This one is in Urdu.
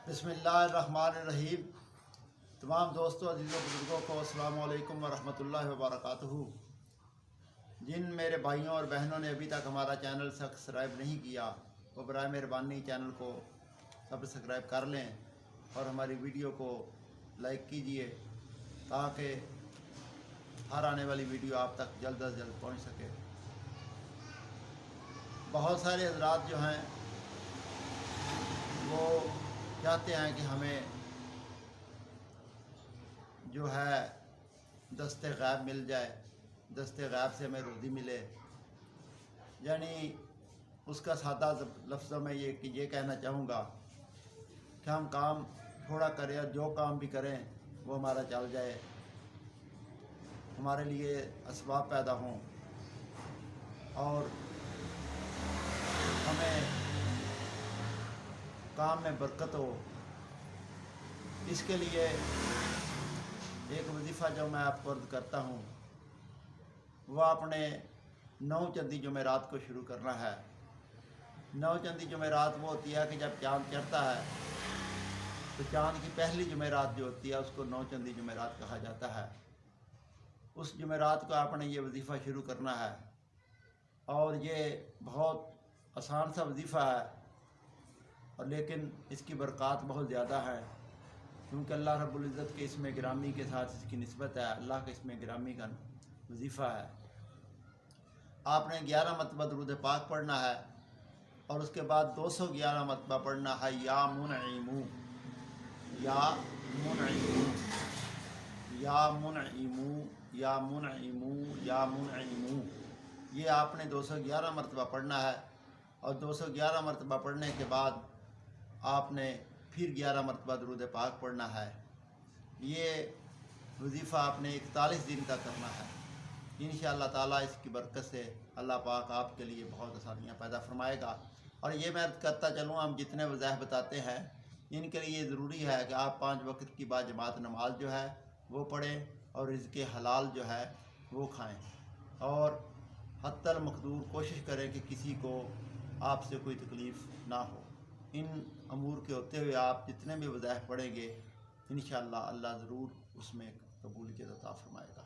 بسم اللہ الرحمن الرحیم۔ تمام دوستوں عزیزوں بزرگوں کو السلام علیکم ورحمۃ اللہ وبرکاتہ۔ جن میرے بھائیوں اور بہنوں نے ابھی تک ہمارا چینل سبسکرائب نہیں کیا وہ برائے مہربانی چینل کو سبسکرائب کر لیں اور ہماری ویڈیو کو لائک کیجئے تاکہ ہر آنے والی ویڈیو آپ تک جلد از جلد پہنچ سکے۔ بہت سارے حضرات جو ہیں وہ چاہتے ہیں کہ ہمیں جو ہے دست غیب مل جائے، دست غیب سے ہمیں روزی ملے، یعنی اس کا سادہ لفظوں میں یہ کہنا چاہوں گا کہ ہم کام تھوڑا کریں اور جو کام بھی کریں وہ ہمارا چل جائے، ہمارے لیے اسباب پیدا ہوں اور ہمیں کام میں برکت ہو۔ اس کے لیے ایک وظیفہ جو میں آپ کو عرض کرتا ہوں وہ اپنے 9 چندی جمعرات کو شروع کرنا ہے۔ 9 چندی جمعرات وہ ہوتی ہے کہ جب چاند چڑھتا ہے تو چاند کی پہلی جمعرات جو ہوتی ہے اس کو 9 چندی جمعرات کہا جاتا ہے۔ اس جمعرات کو آپ نے یہ وظیفہ شروع کرنا ہے اور یہ بہت آسان سا وظیفہ ہے اور لیکن اس کی برکات بہت زیادہ ہے، کیونکہ اللہ رب العزت کے اسم گرامی کے ساتھ اس کی نسبت ہے۔ اللہ کے اسم گرامی کا وظیفہ ہے۔ آپ نے 11 مرتبہ درود پاک پڑھنا ہے اور اس کے بعد 211 مرتبہ پڑھنا ہے یا منعم یا منعم یا منعم یا منعم یا منعم، یہ آپ نے 211 مرتبہ پڑھنا ہے اور 211 مرتبہ پڑھنے کے بعد آپ نے پھر 11 مرتبہ درود پاک پڑھنا ہے۔ یہ وظیفہ آپ نے 41 دن تک کرنا ہے۔ انشاءاللہ تعالیٰ اس کی برکت سے اللہ پاک آپ کے لیے بہت آسانیاں پیدا فرمائے گا۔ اور یہ میں کرتا چلوں، ہم جتنے وظائف بتاتے ہیں ان کے لیے ضروری ہے کہ آپ 5 وقت کی بعد جماعت نماز جو ہے وہ پڑھیں اور رزق حلال جو ہے وہ کھائیں اور حتی المقدور کوشش کریں کہ کسی کو آپ سے کوئی تکلیف نہ ہو۔ ان امور کے ہوتے ہوئے آپ جتنے بھی وظائف پڑھیں گے انشاءاللہ اللہ ضرور اس میں قبولیت عطا فرمائے گا۔